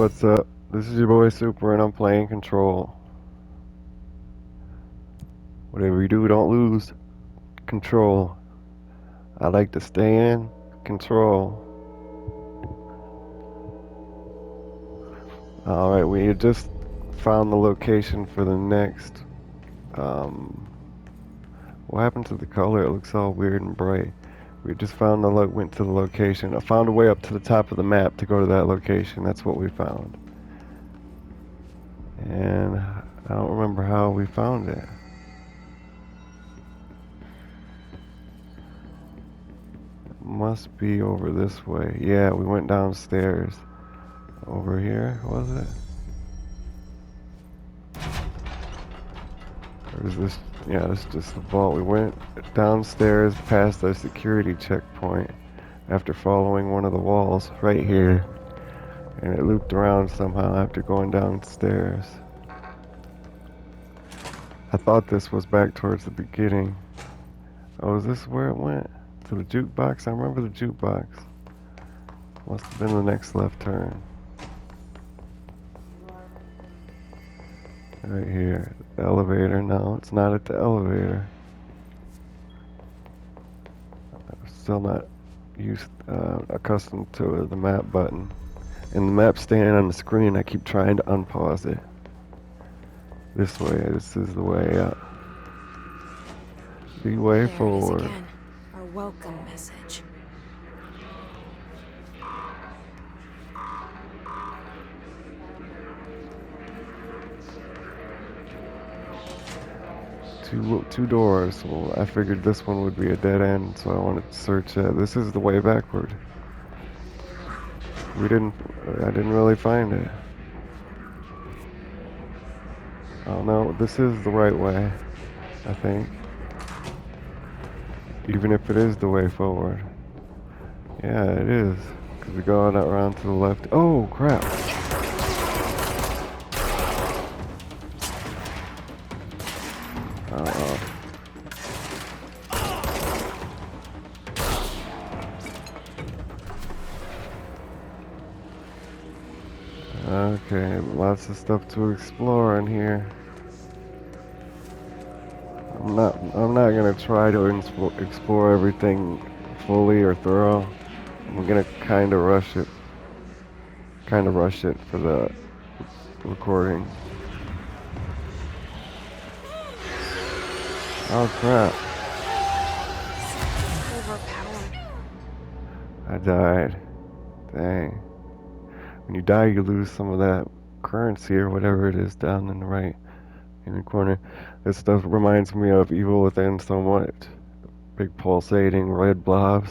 what's up? This is your boy Super and I'm playing Control. Whatever you do, don't lose control. I like to stay in control. Alright, we had just found the location for the next. Um, what happened to the color? It looks all weird and bright. We just found went to the location. I found a way up to the top of the map to go to that location. That's what we found. And I don't remember how we found it. Must be over this way. Yeah, we went downstairs. Over here, was it? Or is this? Yeah, this is just the vault. We went downstairs past the security checkpoint after following one of the walls right here. And it looped around somehow after going downstairs. I thought this was back towards the beginning. Oh, is this where it went? To the jukebox? I remember the jukebox. Must have been the next left turn. Right here. The elevator. No, it's not at the elevator. I'm still not accustomed to the map button. And the map staying on the screen, I keep trying to unpause it. This way. This is the way up. The way forward. There it is again. Our welcome message. Two doors. Well, I figured this one would be a dead end, so I wanted to search it. This is the way backward. I didn't really find it. Oh no, this is the right way, I think. Even if it is the way forward. Yeah, it is. Because we go on around to the left. Oh, crap. Uh-oh. Okay, lots of stuff to explore in here. I'm not gonna try to explore everything fully or thorough. I'm gonna kind of rush it for the recording. Oh crap. Overpowered. I died. Dang. When you die, you lose some of that currency or whatever it is down in the right in the corner. This stuff reminds me of Evil Within so much. Big pulsating red blobs.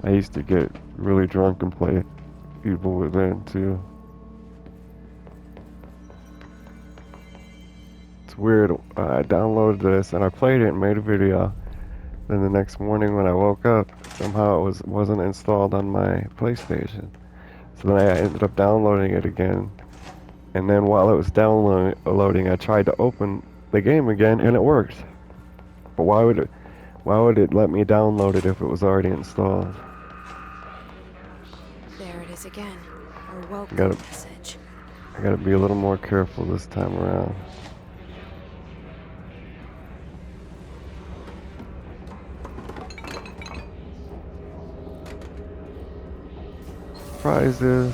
I used to get really drunk and play Evil Within too. It's weird. I downloaded this and I played it and made a video. Then the next morning when I woke up, somehow it wasn't installed on my PlayStation. So then I ended up downloading it again. And then while it was downloading, I tried to open the game again and it worked. But why would it let me download it if it was already installed? There it is again. Our welcome message. I gotta be a little more careful this time around. Prizes.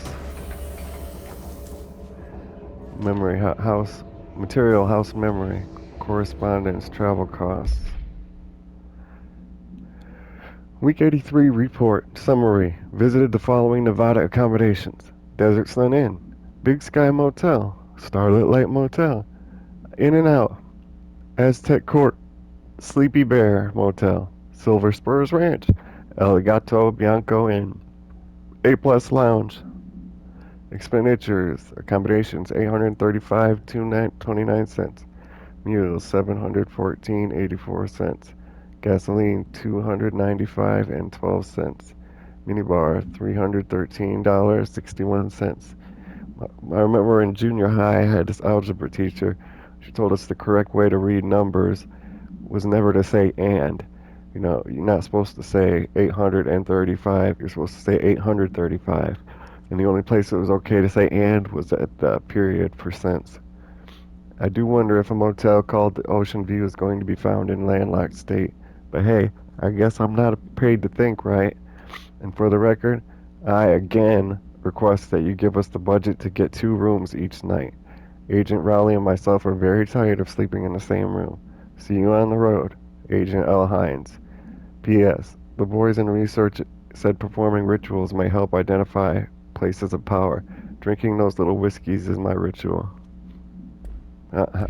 Memory house. Material house memory. Correspondence. Travel costs. Week 83 report. Summary. Visited the following Nevada accommodations. Desert Sun Inn. Big Sky Motel. Starlit Light Motel. In and Out. Aztec Court. Sleepy Bear Motel. Silver Spurs Ranch. El Gato Bianco Inn. A Plus Lounge. Expenditures, accommodations, $835.29. Meals, $714.84. Gasoline, $295.12. Minibar, $313.61. I remember in junior high, I had this algebra teacher. She told us the correct way to read numbers was never to say and. You know, you're not supposed to say 835. You're supposed to say 835. And the only place it was okay to say and was at the period percents. I do wonder if a motel called the Ocean View is going to be found in landlocked state. But hey, I guess I'm not paid to think, right? And for the record, I again request that you give us the budget to get 2 rooms each night. Agent Rowley and myself are very tired of sleeping in the same room. See you on the road, Agent L. Hines. P.S. The boys in research said performing rituals may help identify places of power. Drinking those little whiskeys is my ritual. Uh-huh.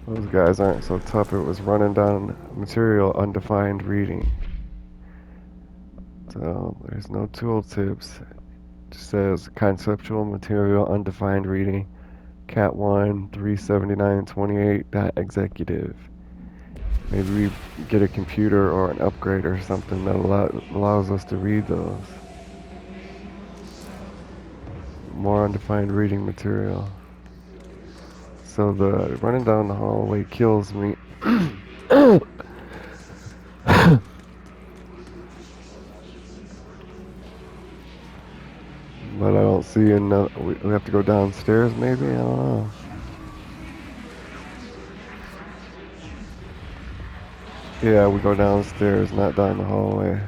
Those guys aren't so tough. It was running down material undefined reading. So there's no tooltips. It just says conceptual material undefined reading. Cat 1 37928 executive. Maybe we get a computer or an upgrade or something that allows us to read those. More undefined reading material. So the running down the hallway kills me. But I don't see another. We have to go downstairs, maybe? I don't know. Yeah, we go downstairs, not down the hallway.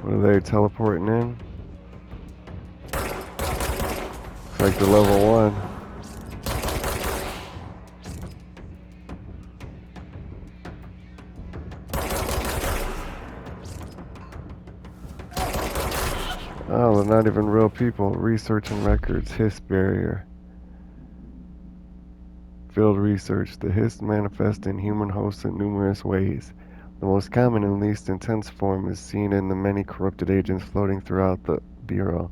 What are they teleporting in? It's like the level 1. Oh, they're not even real people. Research and records. Hiss barrier. Field research. The hiss manifests in human hosts in numerous ways. The most common and least intense form is seen in the many corrupted agents floating throughout the Bureau.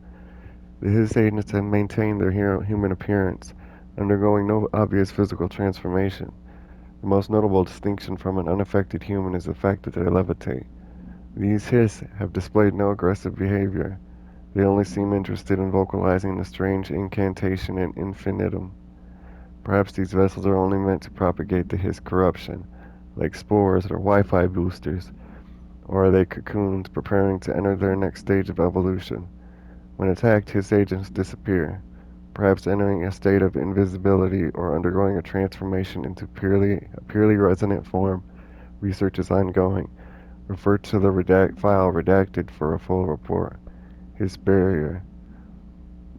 The hiss agents have maintained their human appearance, undergoing no obvious physical transformation. The most notable distinction from an unaffected human is the fact that they levitate. These hiss have displayed no aggressive behavior. They only seem interested in vocalizing the strange incantation and infinitum. Perhaps these vessels are only meant to propagate the hiss corruption, like spores or Wi-Fi boosters, or are they cocoons preparing to enter their next stage of evolution? When attacked, hiss agents disappear, perhaps entering a state of invisibility or undergoing a transformation into a purely resonant form. Research is ongoing. Refer to the file redacted for a full report. Hiss barrier.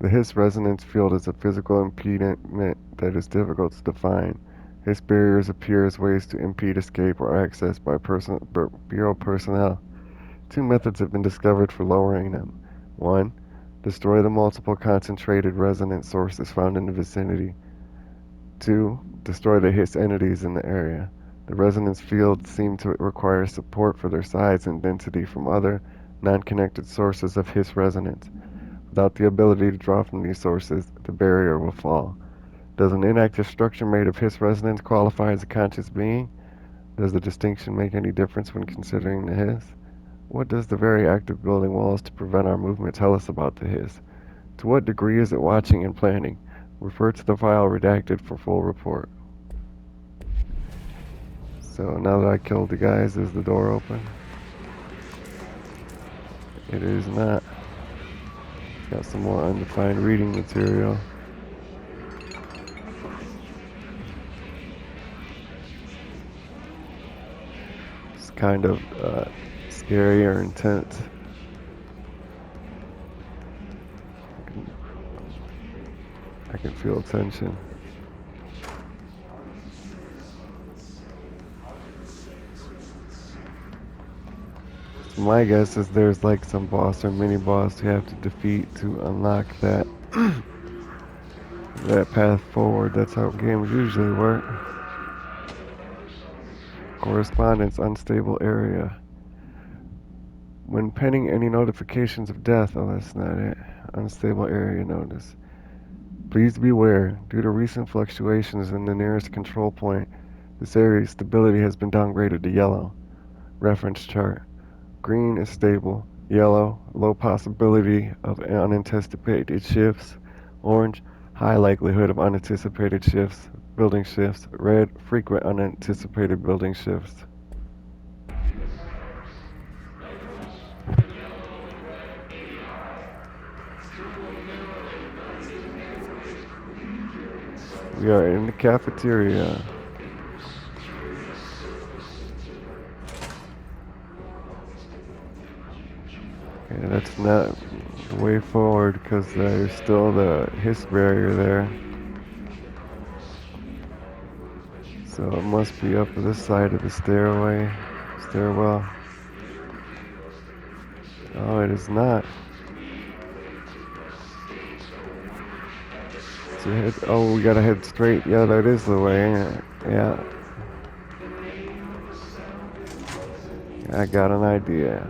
The hiss resonance field is a physical impediment that is difficult to define. Hiss barriers appear as ways to impede escape or access by Bureau personnel. 2 methods have been discovered for lowering them. 1. Destroy the multiple concentrated resonance sources found in the vicinity. 2. Destroy the hiss entities in the area. The resonance fields seem to require support for their size and density from other, non-connected sources of hiss resonance. Without the ability to draw from these sources, the barrier will fall. Does an inactive structure made of hiss resonance qualify as a conscious being? Does the distinction make any difference when considering the hiss? What does the very act of building walls to prevent our movement tell us about the hiss? To what degree is it watching and planning? Refer to the file redacted for full report. So now that I killed the guys, is the door open? It is not. Got some more undefined reading material. It's kind of scary or intense. I can feel tension. So my guess is there's like some boss or mini boss you have to defeat to unlock that that path forward. That's how games usually work. . Correspondence, unstable area. When pending any notifications of death, oh, that's not it. Unstable area notice. Please beware. Due to recent fluctuations in the nearest control point, this area's stability has been downgraded to yellow. Reference chart. Green is stable. Yellow, low possibility of unanticipated shifts. Orange, high likelihood of unanticipated shifts, building shifts. Red, frequent unanticipated building shifts. We are in the cafeteria. Okay, that's not the way forward because there's still the hiss barrier there. So it must be up this side of the stairwell. Oh, it is not. So oh, we gotta head straight. Yeah, that is the way. Yeah, I got an idea.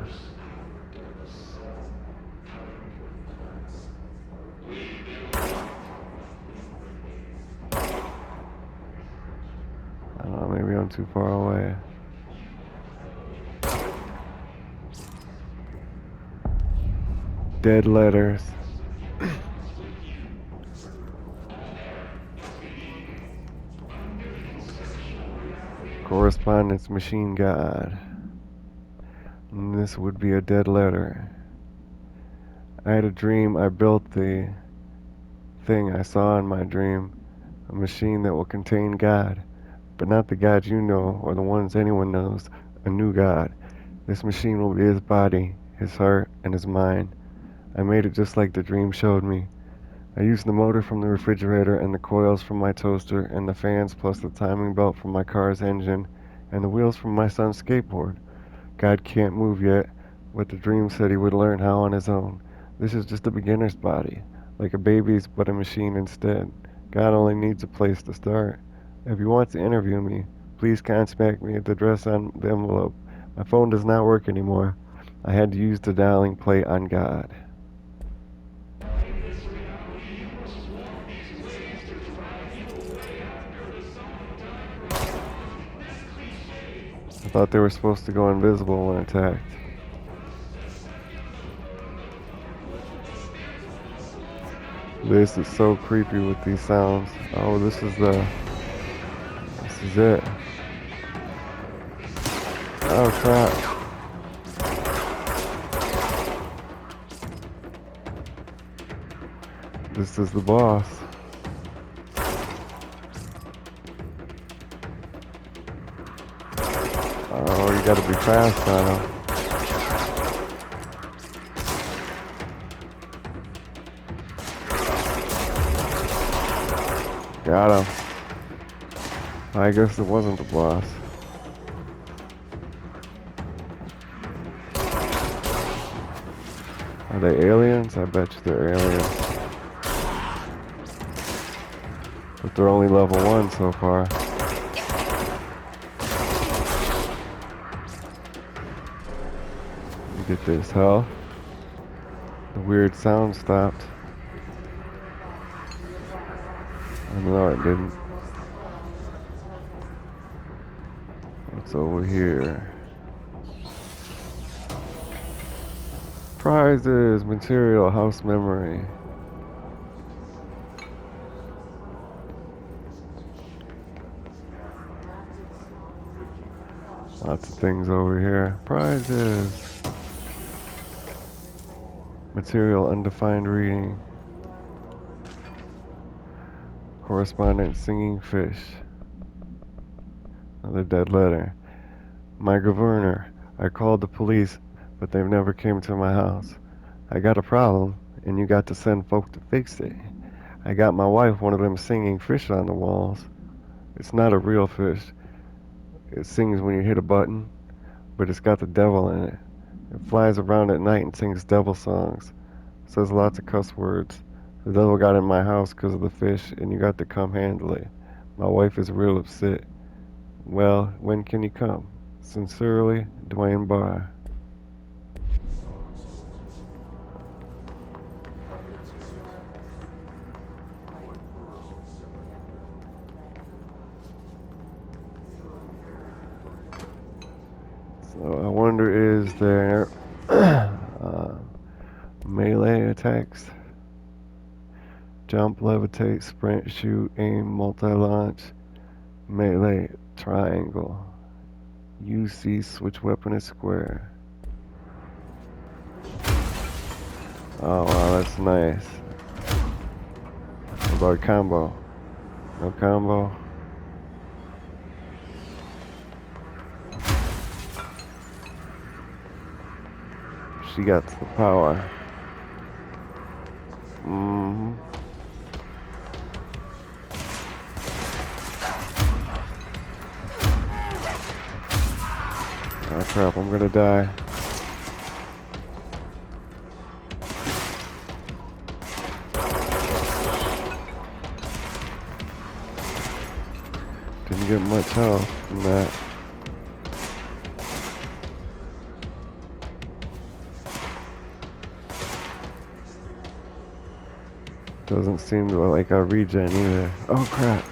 I don't know, maybe I'm too far away. Dead letters. Correspondence machine god. And this would be a dead letter. I had a dream. I built the thing I saw in my dream. A machine that will contain God. But not the God you know or the ones anyone knows. A new God. This machine will be his body, his heart, and his mind. I made it just like the dream showed me. I used the motor from the refrigerator and the coils from my toaster and the fans plus the timing belt from my car's engine and the wheels from my son's skateboard. God can't move yet, but the dream said he would learn how on his own. This is just a beginner's body, like a baby's but a machine instead. God only needs a place to start. If you want to interview me, please contact me at the address on the envelope. My phone does not work anymore. I had to use the dialing plate on God. I thought they were supposed to go invisible when attacked. This is so creepy with these sounds. Oh, this is it. Oh crap. This is the boss. Oh, you gotta be fast on him. Got him. I guess it wasn't the boss. Are they aliens? I bet you they're aliens. But they're only level 1 so far. You get this health. The weird sound stopped. No, it didn't. What's over here? Prizes, material, house memory. Lots of things over here. Prizes. Material, undefined reading. Correspondent, singing fish. Another dead letter. My governor. I called the police, but they've never came to my house. I got a problem, and you got to send folk to fix it. I got my wife one of them singing fish on the walls. It's not a real fish. It sings when you hit a button, but it's got the devil in it. It flies around at night and sings devil songs. Says lots of cuss words. The devil got in my house 'cause of the fish, and you got to come handle it. My wife is real upset. Well, when can you come? Sincerely, Dwayne Barr. So I wonder, is there melee attacks? Jump, levitate, sprint, shoot, aim, multi-launch, melee, triangle. UC, switch weapon is square. Oh wow, that's nice. What about combo? No combo? She got the power. Mm-hmm. Oh crap, I'm gonna die. Didn't get much health from that. Doesn't seem like I regen either. Oh crap.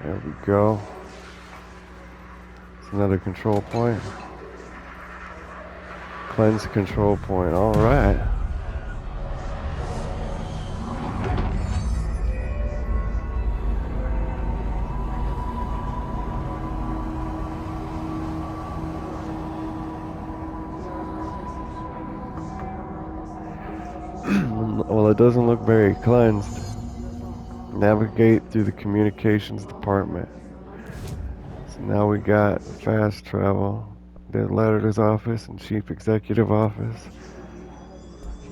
There we go. It's another control point. Cleanse control point. Alright. Well, it doesn't look very cleansed. Navigate through the communications department. So now we got fast travel. The editor's office and chief executive office.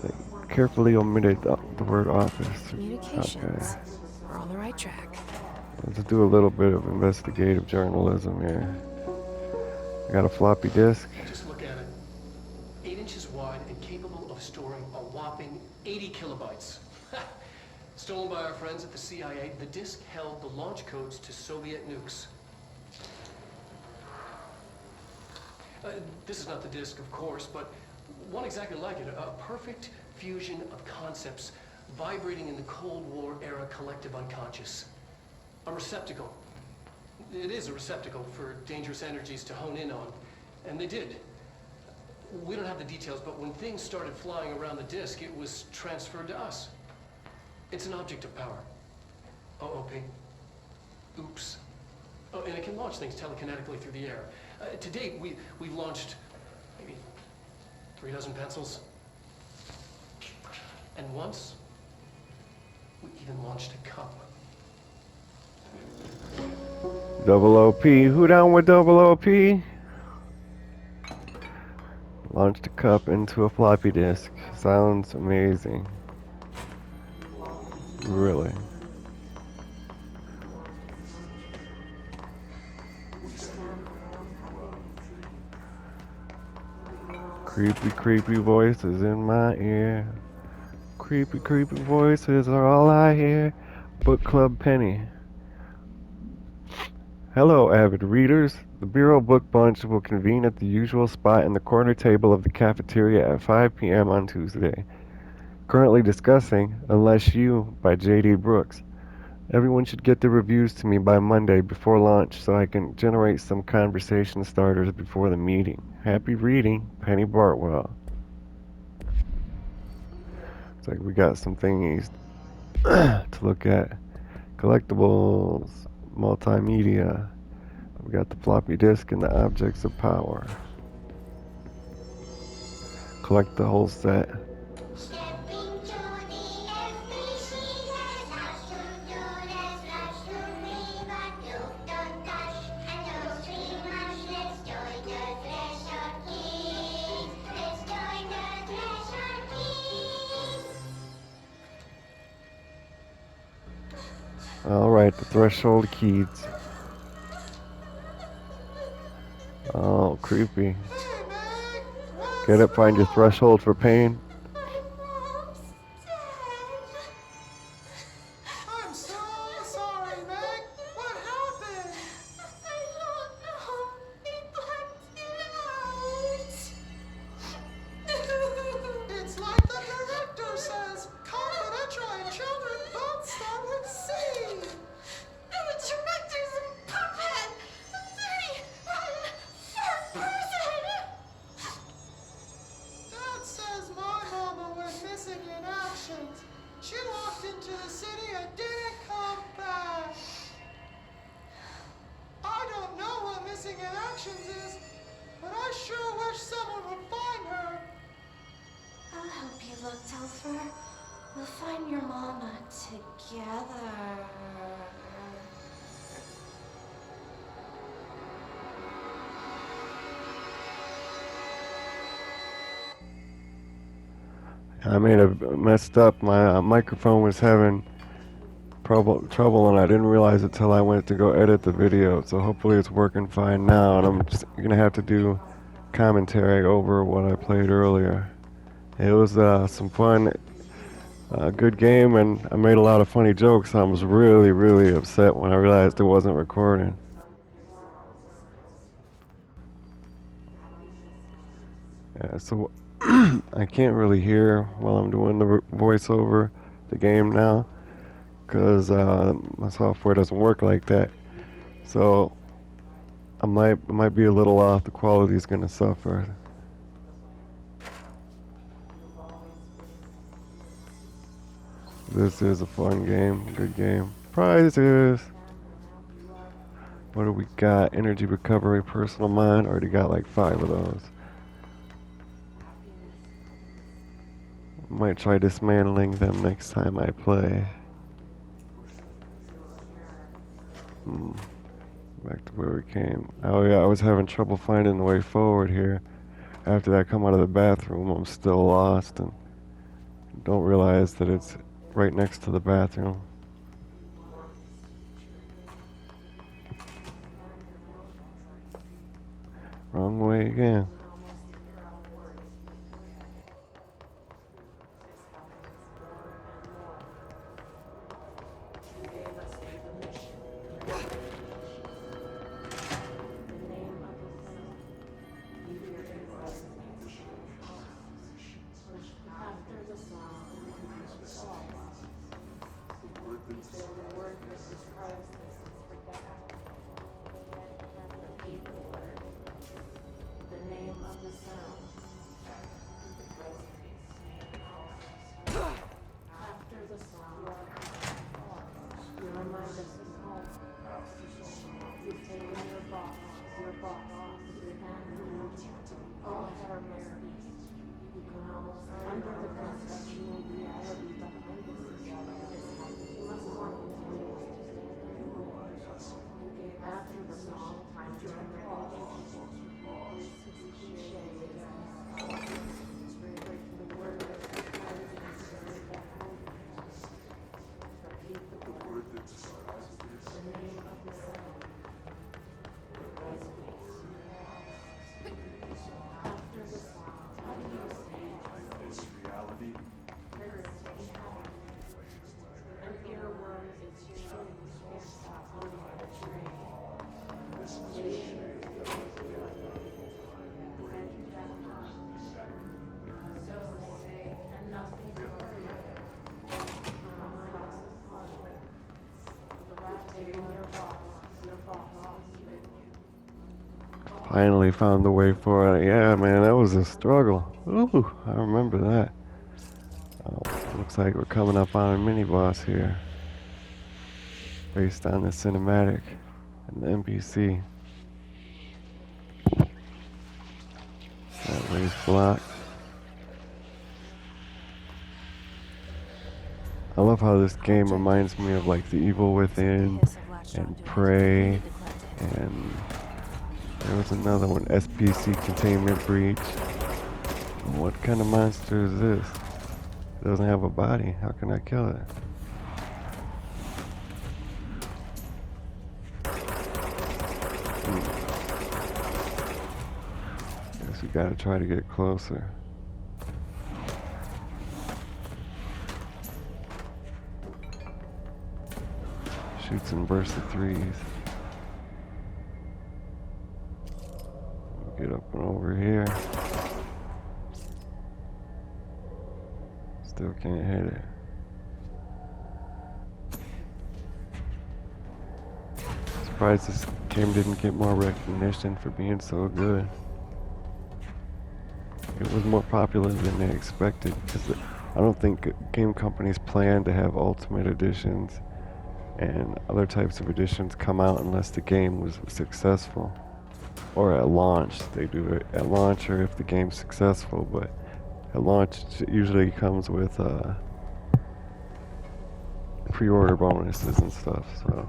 They carefully omitted the word office. Communications. Okay. We're on the right track. Let's do a little bit of investigative journalism here. I got a floppy disk. Just look at it. 8 inches wide and capable of storing a whopping 80 kilobytes. Stolen by our friends at the CIA, the disk held the launch codes to Soviet nukes. This is not the disk, of course, but one exactly like it. A perfect fusion of concepts vibrating in the Cold War era collective unconscious. A receptacle. It is a receptacle for dangerous energies to hone in on. And they did. We don't have the details, but when things started flying around the disk, it was transferred to us. It's an object of power. OOP. Oops. Oh, and it can launch things telekinetically through the air. To date, we've launched maybe 3 dozen pencils. And once, we even launched a cup. Double OP. Who down with double OP? Launched a cup into a floppy disk. Sounds amazing. Really. Creepy, creepy voices in my ear. Creepy, creepy voices are all I hear. Book Club Penny. Hello, avid readers. The Bureau Book Bunch will convene at the usual spot in the corner table of the cafeteria at 5 p.m. on Tuesday. Currently discussing Unless You by J.D. Brooks. Everyone should get the reviews to me by Monday before lunch so I can generate some conversation starters before the meeting. Happy reading, Penny Bartwell. It's like we got some thingies to look at. Collectibles, multimedia. We got the floppy disk and the objects of power. Collect the whole set. Alright, the threshold keys. Oh, creepy. Get it, find your threshold for pain. I'm so sorry, Meg. What happened? I don't know. They blacked it out. It's like the director says. Confidential and children don't start with C. The director's a puppet. actions. She walked into the city and didn't come back. I don't know what missing in actions is, but I sure wish someone would find her. I'll help you look, Telfer. We'll find your mama together. I may have messed up. My microphone was having trouble, and I didn't realize it till I went to go edit the video. So hopefully it's working fine now, and I'm just gonna have to do commentary over what I played earlier. It was some fun, good game, and I made a lot of funny jokes. I was really, really upset when I realized it wasn't recording. Yeah, so I can't really hear while I'm doing the voiceover the game now, because my software doesn't work like that. So I might be a little off. The quality is gonna suffer. This is a fun game, good game. Prizes. What do we got? Energy recovery, personal mind. Already got like 5 of those. Might try dismantling them next time I play. Back to where we came. Oh yeah, I was having trouble finding the way forward here. After I come out of the bathroom, I'm still lost and don't realize that it's right next to the bathroom. Wrong way again. Finally found the way for it. Yeah, man, that was a struggle. Ooh, I remember that. Looks like we're coming up on a mini-boss here. Based on the cinematic and the NPC. That way's blocked. I love how this game reminds me of like The Evil Within and Prey, and there was another one, SPC Containment Breach. What kind of monster is this? It doesn't have a body. How can I kill it? Guess we gotta try to get closer. Shoots and bursts of threes. Get up and over here. Still can't hit it. Surprised this game didn't get more recognition for being so good. It was more popular than they expected, because I don't think game companies plan to have Ultimate Editions and other types of editions come out unless the game was successful. Or at launch. They do it at launch or if the game's successful, but at launch it usually comes with pre-order bonuses and stuff, so.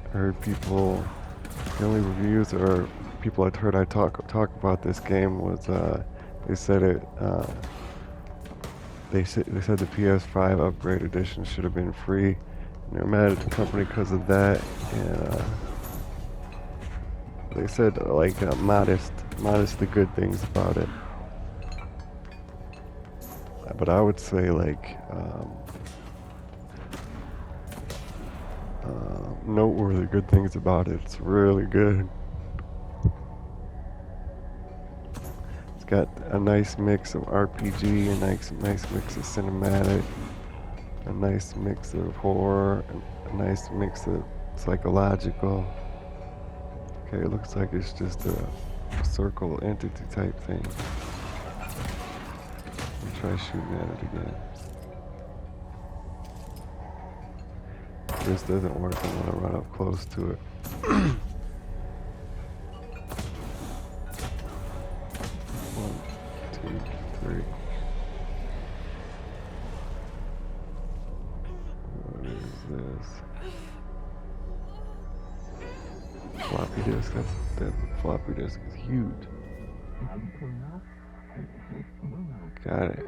I heard people, the only reviews or people I'd heard talk about this game was they said they said the PS5 upgrade edition should have been free. And they're mad at the company because of that, and they said like modestly good things about it. But I would say like noteworthy good things about it. It's really good. It's got a nice mix of RPG, a nice mix of cinematic, a nice mix of horror, a nice mix of psychological. Okay, it looks like it's just a circle entity type thing. I'll try shooting at it again. This doesn't work. I'm gonna run up close to it. One, two, three. What is this? Floppy disk. That floppy disk is huge. Got it.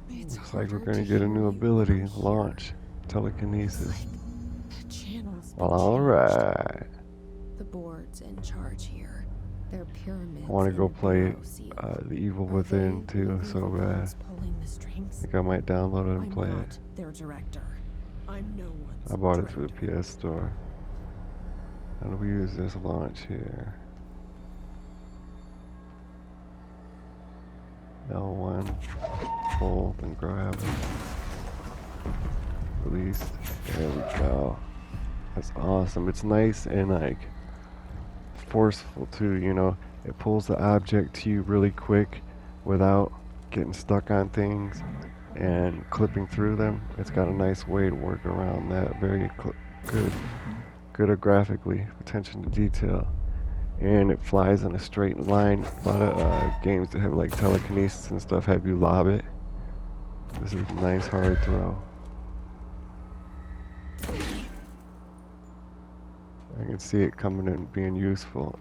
Looks like we're gonna get a new ability. Launch. Telekinesis. The channels. Alright. The board's in charge here. They're pyramids. I want to go play the The Evil Within too, so bad. Pulling the strings. I think I might download it and I'm play not it. their director. I'm no one's I bought it through director. the PS Store. How do we use this launch here? L1, hold and grab, release. There we go. That's awesome. It's nice and like forceful too, you know. It pulls the object to you really quick without getting stuck on things and clipping through them. It's got a nice way to work around that. Very good graphically, attention to detail. And it flies in a straight line. A lot of games that have like telekinesis and stuff have you lob it. This is a nice hard throw. I can see it coming in being useful.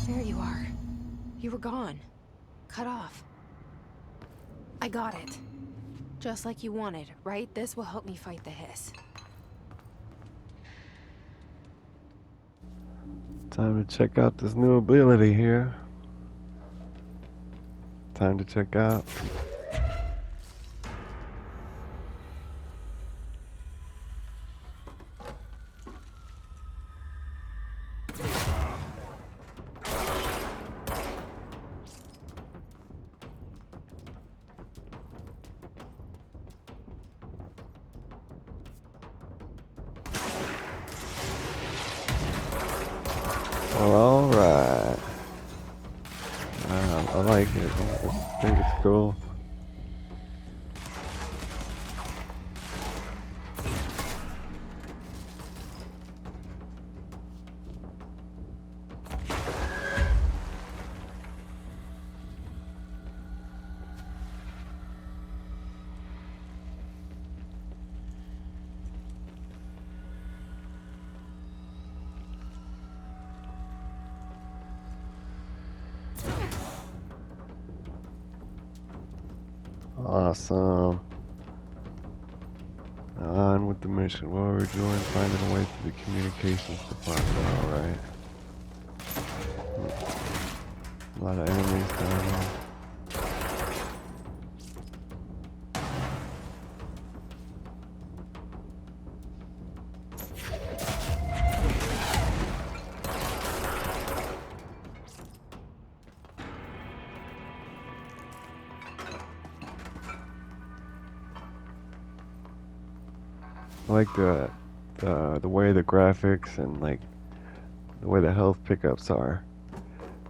There you are. You were gone. Cut off. I got it. Just like you wanted, right? This will help me fight the hiss. Time to check out this new ability here. Time to check out. Alright. I like it. I think it's cool. Awesome. On with the mission. What we're doing, finding a way to the communications department. Alright. A lot of enemies going on. I like the way the graphics and like the way the health pickups are,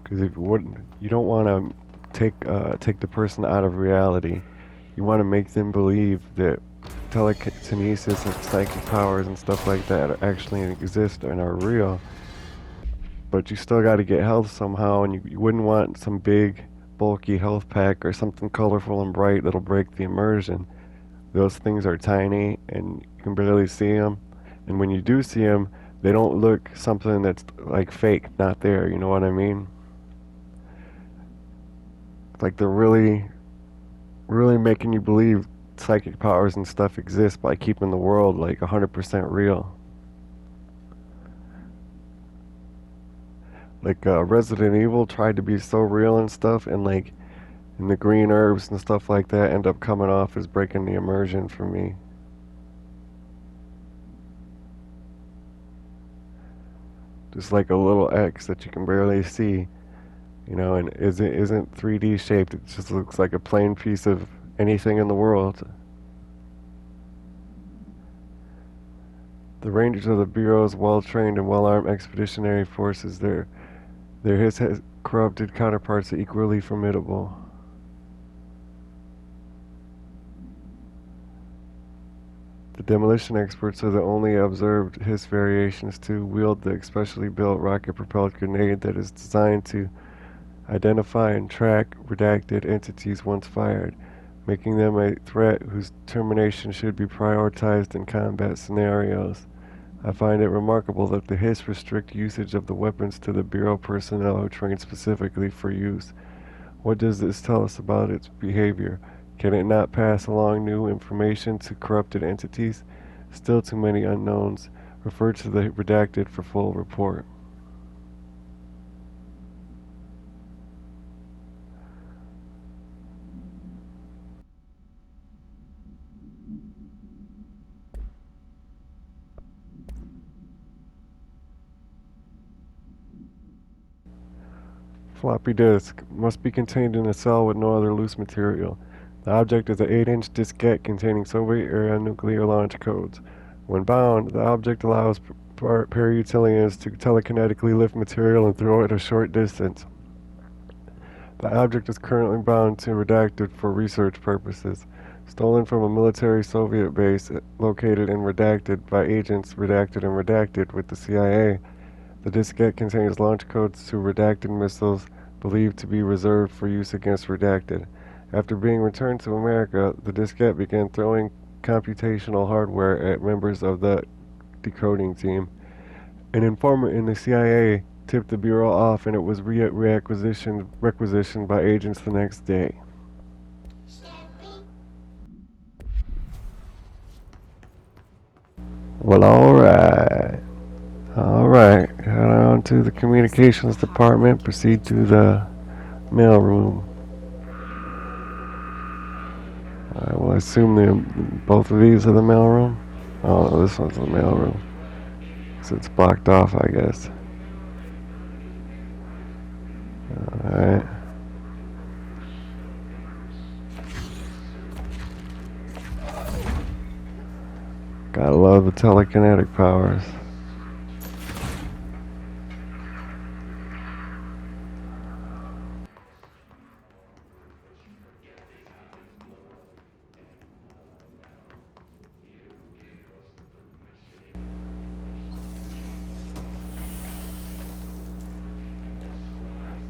because if you don't want to take the person out of reality. You want to make them believe that telekinesis and psychic powers and stuff like that actually exist and are real. But you still got to get health somehow, and you wouldn't want some big bulky health pack or something colorful and bright that'll break the immersion. Those things are tiny and you can barely see them, and when you do see them, they don't look something that's like fake, not there, you know what I mean? Like they're really making you believe psychic powers and stuff exist by keeping the world like 100% real. Like Resident Evil tried to be so real and stuff, and like and the green herbs and stuff like that end up coming off as breaking the immersion for me. Just like a little X that you can barely see, you know, and isn't 3D shaped. It just looks like a plain piece of anything in the world. The Rangers of the Bureau's well-trained and well-armed expeditionary forces, his corrupted counterparts are equally formidable. The demolition experts are the only observed Hiss variations to wield the specially built rocket-propelled grenade that is designed to identify and track redacted entities once fired, making them a threat whose termination should be prioritized in combat scenarios. I find it remarkable that the Hiss restrict usage of the weapons to the Bureau personnel who trained specifically for use. What does this tell us about its behavior? Can it not pass along new information to corrupted entities? Still too many unknowns. Refer to the redacted for full report. Floppy disk must be contained in a cell with no other loose material. The object is an 8-inch diskette containing Soviet-era nuclear launch codes. When bound, the object allows para-utilians to telekinetically lift material and throw it a short distance. The object is currently bound to Redacted for research purposes. Stolen from a military Soviet base located in Redacted by agents Redacted and Redacted with the CIA. The diskette contains launch codes to Redacted missiles believed to be reserved for use against Redacted. After being returned to America, the diskette began throwing computational hardware at members of the decoding team. An informant in the CIA tipped the Bureau off, and it was requisitioned by agents the next day. Well, alright. Alright. Head on to the communications department. Proceed to the mailroom. Alright, well, I assume both of these are the mailroom. Oh, this one's the mailroom. So it's blocked off, I guess. Alright. Gotta love the telekinetic powers.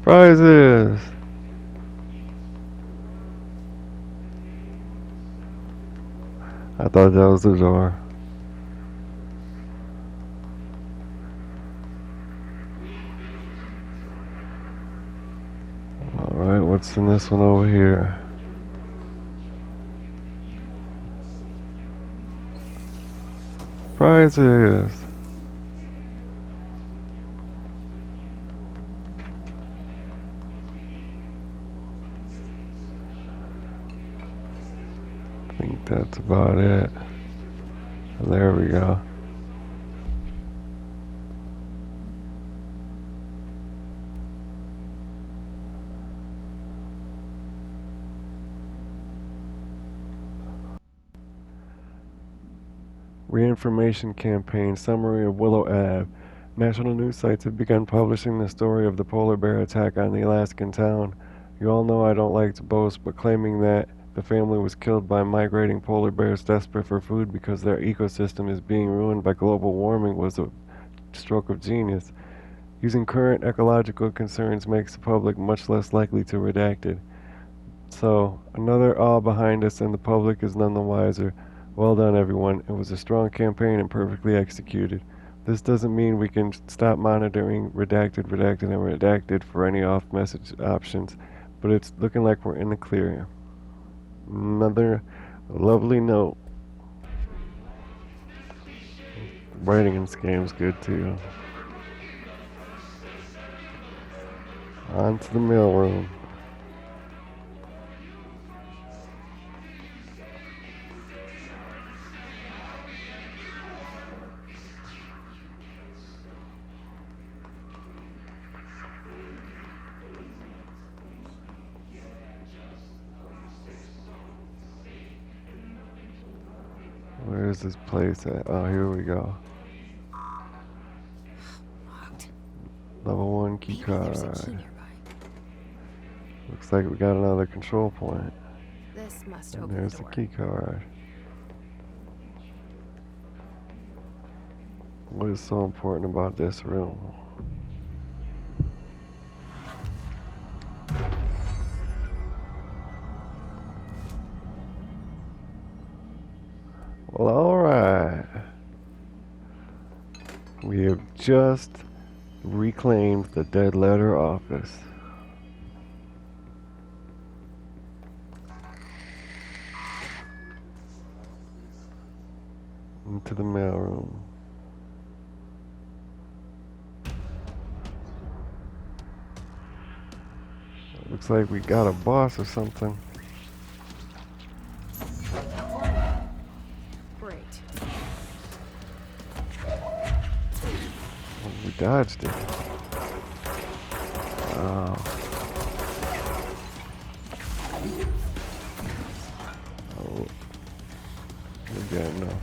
Prizes! I thought that was the door. Alright, what's in this one over here? Prizes! I think that's about it. There we go. Reinformation campaign summary of Willow Ave. National news sites have begun publishing the story of the polar bear attack on the Alaskan town. You all know I don't like to boast, but claiming that the family was killed by migrating polar bears desperate for food because their ecosystem is being ruined by global warming was a stroke of genius. Using current ecological concerns makes the public much less likely to redact it. So, another all behind us, and the public is none the wiser. Well done, everyone. It was a strong campaign and perfectly executed. This doesn't mean we can stop monitoring redacted, and redacted for any off-message options, but it's looking like we're in the clear. Another lovely note. Writing in this game's good too. On to the mailroom. Where's this place at? Oh, here we go. Locked. Level 1 key Maybe there's a key card. nearby. Looks like we got another control point. This must And open there's the the door. key card. What is so important about this room? Well, alright. We have just reclaimed the dead letter office. Into the mailroom. Looks like we got a boss or something. Great. We dodged it. Oh. Oh. We got enough.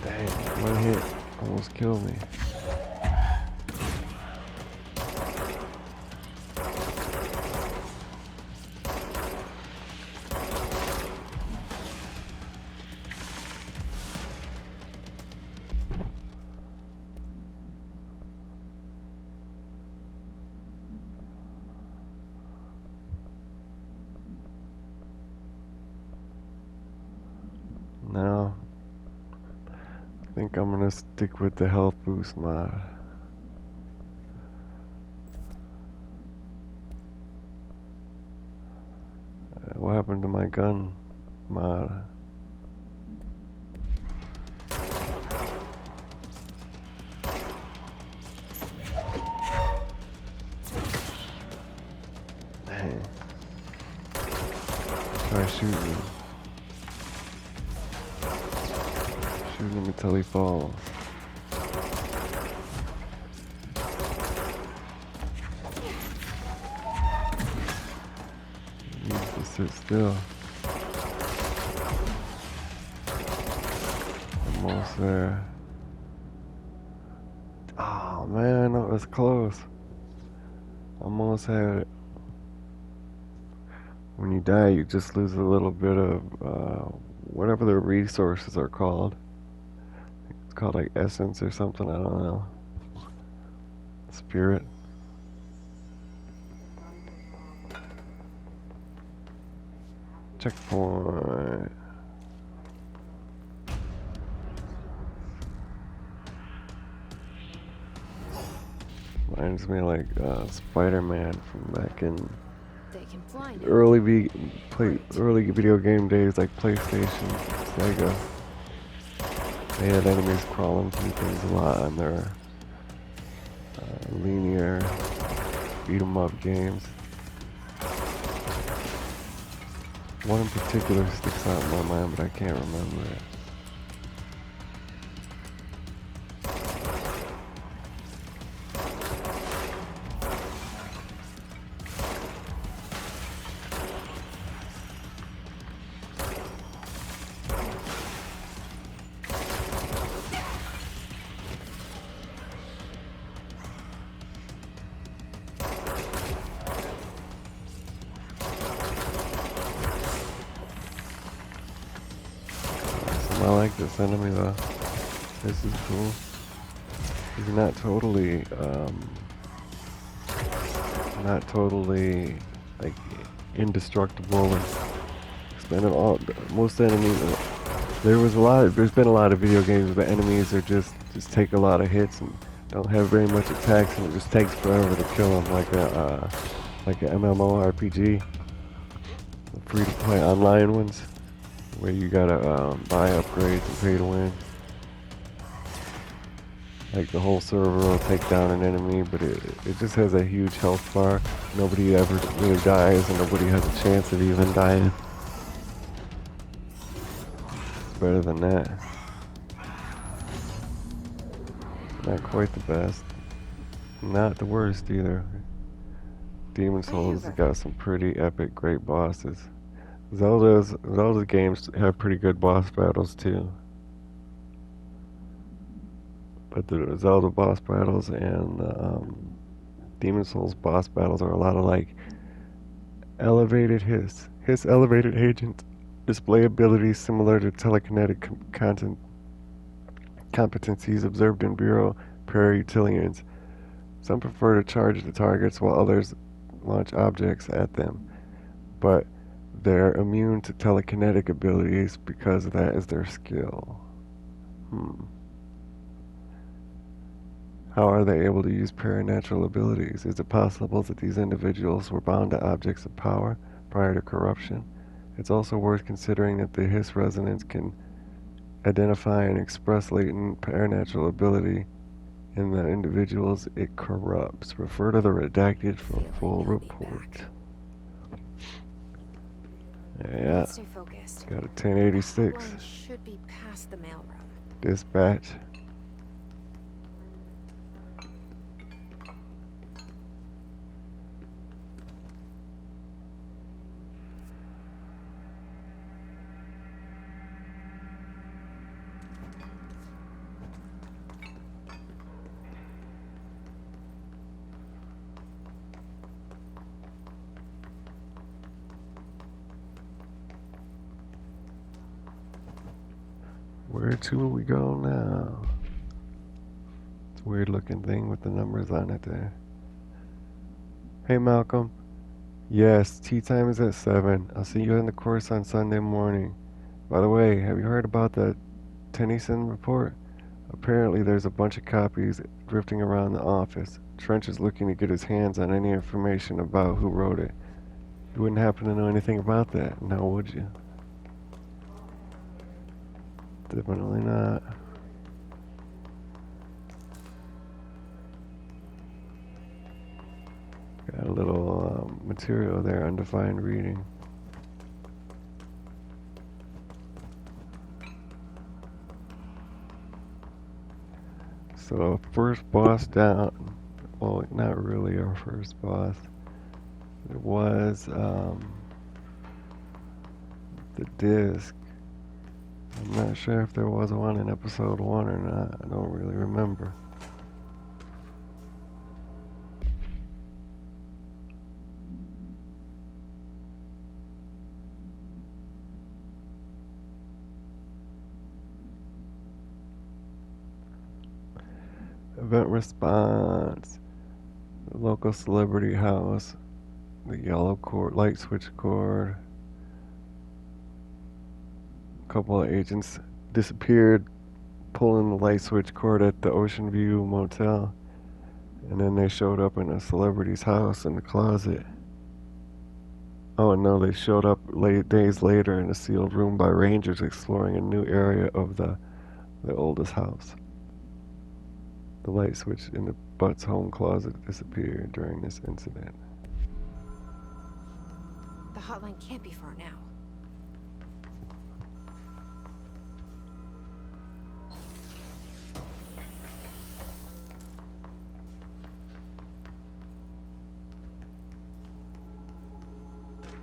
Dang, one hit almost killed me. think I'm gonna stick with the health boost mod. What happened to my gun mod? Dang. Try shooting him. Shoot him until he falls. He needs to sit still. Almost there. Oh man, that was close. Almost had it. When you die, you just lose a little bit of whatever the resources are called. It's called like essence or something, I don't know. Spirit. Checkpoint. Reminds me of like Spider-Man from back in They can fly now. early video game days, like PlayStation, Sega. They had enemies crawling through things a lot on their linear beat 'em up games. One in particular sticks out in my mind, but I can't remember it. I like this enemy though. This is cool. He's not totally like indestructible and spending all most enemies. There's been a lot of video games where the enemies are just take a lot of hits and don't have very much attacks, and it just takes forever to kill them, like an MMORPG, the free-to-play online ones, where you gotta buy upgrades and pay to win. Like the whole server will take down an enemy, but it just has a huge health bar. Nobody ever really dies, and nobody has a chance of even dying. It's better than that. Not quite the best. Not the worst either. Demon Souls has got some pretty epic, great bosses. Zelda games have pretty good boss battles too. But the Zelda boss battles and Demon Souls boss battles are a lot of like elevated hiss. Hiss elevated agents display abilities similar to telekinetic competencies observed in Bureau para-utilians. Some prefer to charge the targets while others launch objects at them, but they're immune to telekinetic abilities because that is their skill. How are they able to use paranatural abilities? Is it possible that these individuals were bound to objects of power prior to corruption? It's also worth considering that the hiss resonance can identify and express latent paranatural ability in the individuals it corrupts. Refer to the redacted for a full report. Yeah, Stay focused. got a 1086. One should be past the mailroom. Dispatch. Where to we go now? It's a weird looking thing with the numbers on it there. Hey Malcolm. Yes, tea time is at 7. I'll see you in the course on Sunday morning. By the way, have you heard about the Tennyson report? Apparently there's a bunch of copies drifting around the office. Trench is looking to get his hands on any information about who wrote it. You wouldn't happen to know anything about that, now would you? Definitely not. Got a little material there, undefined reading. So first boss down. Well, not really our first boss. It was the disc. I'm not sure if there was one in episode 1 or not. I don't really remember. Event response. The local celebrity house. The yellow cord, light switch cord. A couple of agents disappeared pulling the light switch cord at the Ocean View Motel. And then they showed up in a celebrity's house in the closet. Oh no, they showed up days later in a sealed room by rangers exploring a new area of the oldest house. The light switch in the Butt's home closet disappeared during this incident. The hotline can't be far now.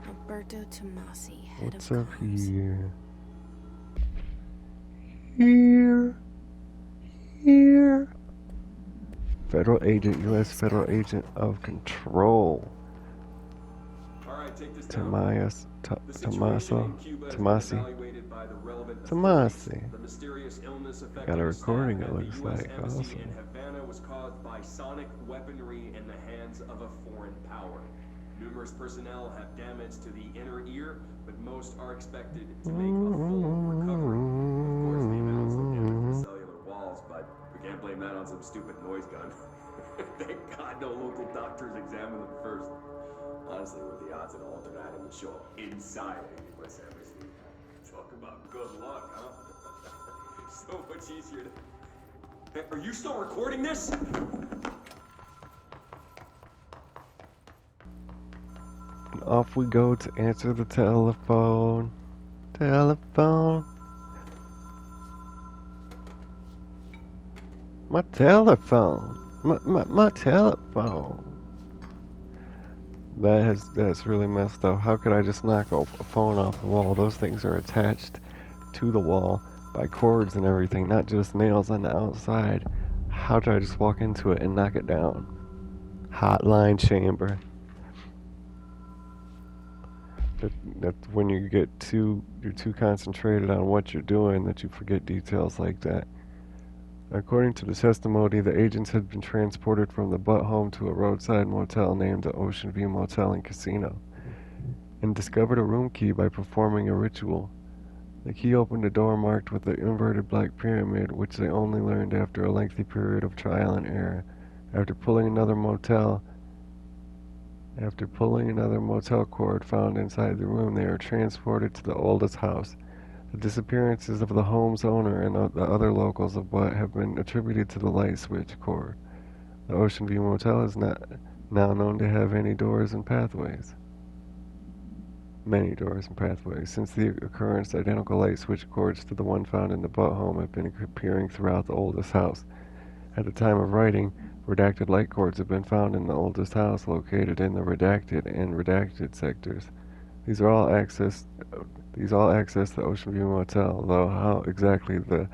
Alberto Tomasi, head What's of up comms. here? Here. Federal agent, U.S. Federal Agent of Control. Alright, take this Tomasi. The mysterious illness Got a affecting recording, staff it at the looks US like. Embassy Awesome. in Havana was caused by sonic weaponry in the hands of a foreign power. Numerous personnel have damage to the inner ear, but most are expected to make a full recovery. Of course, they mounted some damage to the cellular walls, but we can't blame that on some stupid noise gun. Thank God no local doctors examined them first. Honestly, what are the odds that an alternate item would show up inside a U.S. Embassy? Talk about good luck, huh? So much easier to... Hey, are you still recording this? And off we go to answer the telephone. Telephone. My telephone. My telephone. That's really messed up. How could I just knock a phone off the wall? Those things are attached to the wall by cords and everything, not just nails on the outside. How did I just walk into it and knock it down? Hotline chamber. That's when you get you're too concentrated on what you're doing that you forget details like that. According to the testimony, the agents had been transported from the Butt home to a roadside motel named the Ocean View Motel and Casino, and discovered a room key by performing a ritual. The key opened a door marked with the inverted black pyramid, which they only learned after a lengthy period of trial and error. After pulling another motel cord found inside the room, they were transported to the oldest house. The disappearances of the home's owner and the other locals of Butt have been attributed to the light switch cord. The Ocean View Motel is not now known to have any doors and pathways. Many doors and pathways. Since the occurrence, identical light switch cords to the one found in the Butt home have been appearing throughout the oldest house. At the time of writing, redacted light cords have been found in the oldest house located in the redacted and redacted sectors. These all access the Ocean View Motel, though how exactly the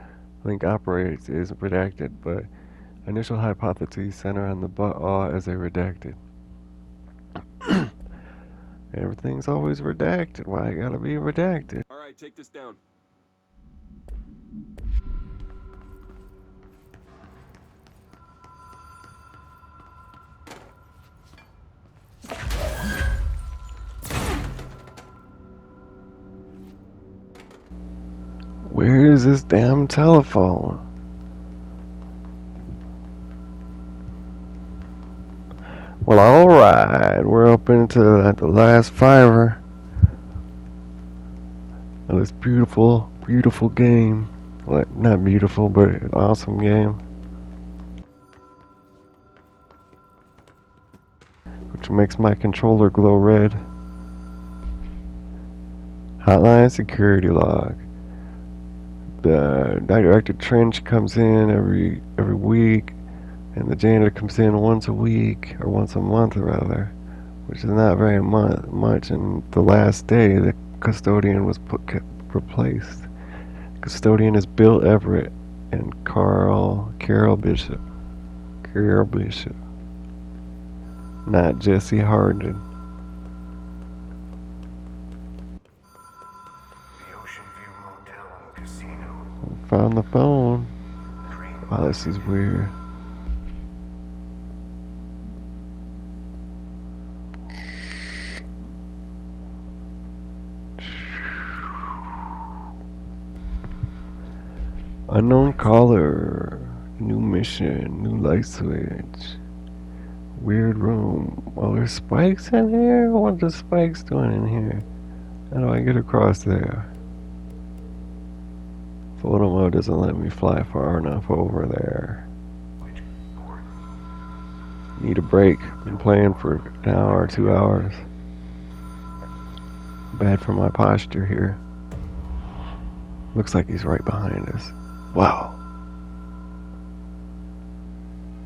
link operates is redacted, but initial hypotheses center on the Butt as a redacted. Everything's always redacted. Why it gotta be redacted? Alright, take this down. Where is this damn telephone? Alright, we're up into the last fiver of this beautiful, beautiful game. Well, not beautiful, but an awesome game. Which makes my controller glow red. Hotline security log. The director Trench comes in every week, and the janitor comes in once a week, or once a month rather, which is not very much. And the last day, the custodian was replaced. Custodian is Bill Everett and Carol Bishop. Carol Bishop. Not Jesse Hardin. Found the phone. Wow, this is weird. Unknown caller. New mission. New light switch. Weird room. Well, there's spikes in here? What are the spikes doing in here? How do I get across there? Photo mode doesn't let me fly far enough over there. Need a break. Been playing for an hour or 2 hours. Bad for my posture here. Looks like he's right behind us. Wow.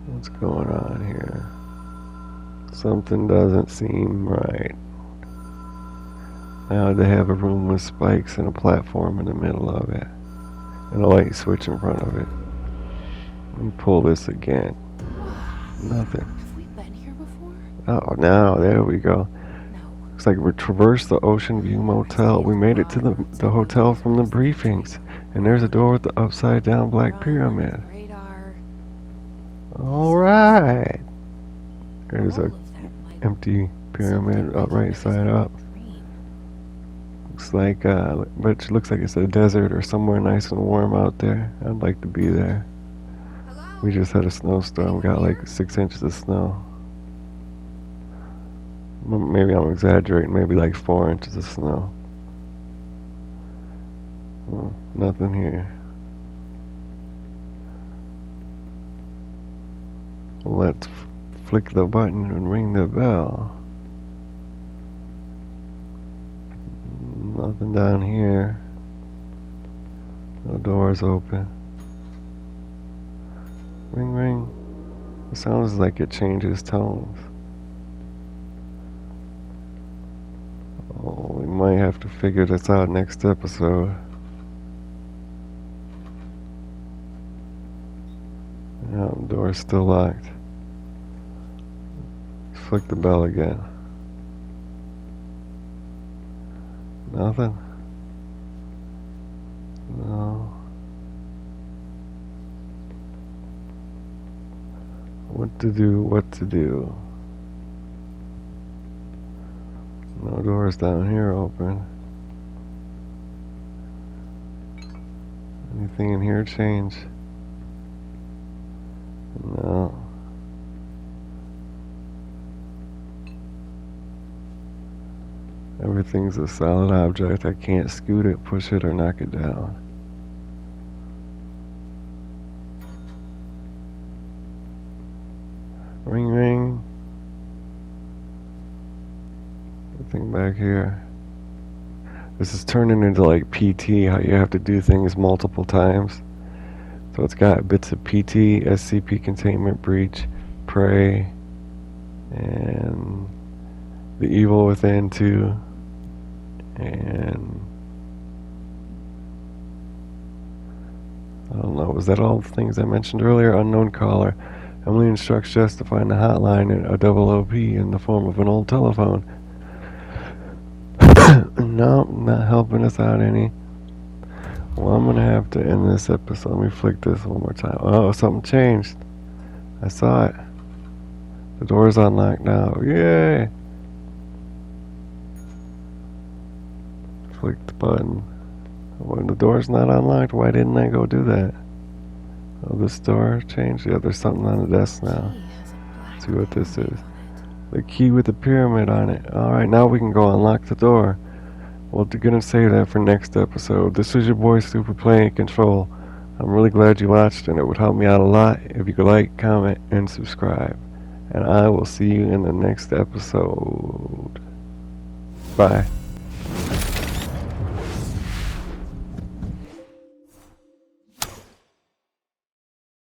What's going on here? Something doesn't seem right. Now they have a room with spikes and a platform in the middle of it. And a light switch in front of it. Let me pull this again. Nothing. Have we been here before? Oh, now there we go. No. Looks like we traversed the Ocean View Motel. We made it to the hotel from the briefings. And there's a door with the upside down black pyramid. Radar. Alright. There's All a of that might empty pyramid right side up. Looks like, but it looks like it's a desert or somewhere nice and warm out there. I'd like to be there. We just had a snowstorm, got like 6 inches of snow. Maybe I'm exaggerating, maybe like 4 inches of snow. Oh, nothing here. Let's flick the button and ring the bell. Nothing down here. No doors open. Ring, ring. It sounds like it changes tones. Oh, we might have to figure this out next episode. Yeah, the door's still locked. Flick the bell again. Nothing? No. What to do? No doors down here open. Anything in here change? No. Everything's a solid object. I can't scoot it, push it, or knock it down. Ring, ring. Nothing back here. This is turning into like PT, how you have to do things multiple times. So it's got bits of PT, SCP containment breach, prey, and the evil within too. And I don't know, was that all the things I mentioned earlier? Unknown caller. Emily instructs Jess to find the hotline and a double OP in the form of an old telephone. No, not helping us out any. Well, I'm gonna have to end this episode. Let me flick this one more time. Oh, something changed. I saw it. The door's unlocked now. Yay! Click the button. When the door's not unlocked, why didn't I go do that? Oh, this door changed? Yeah, there's something on the desk now. Key has a black See what this mark is. on it. The key with the pyramid on it. Alright, now we can go unlock the door. Well, we're gonna save that for next episode. This is your boy Super playing Control. I'm really glad you watched, and it would help me out a lot if you could like, comment, and subscribe. And I will see you in the next episode. Bye.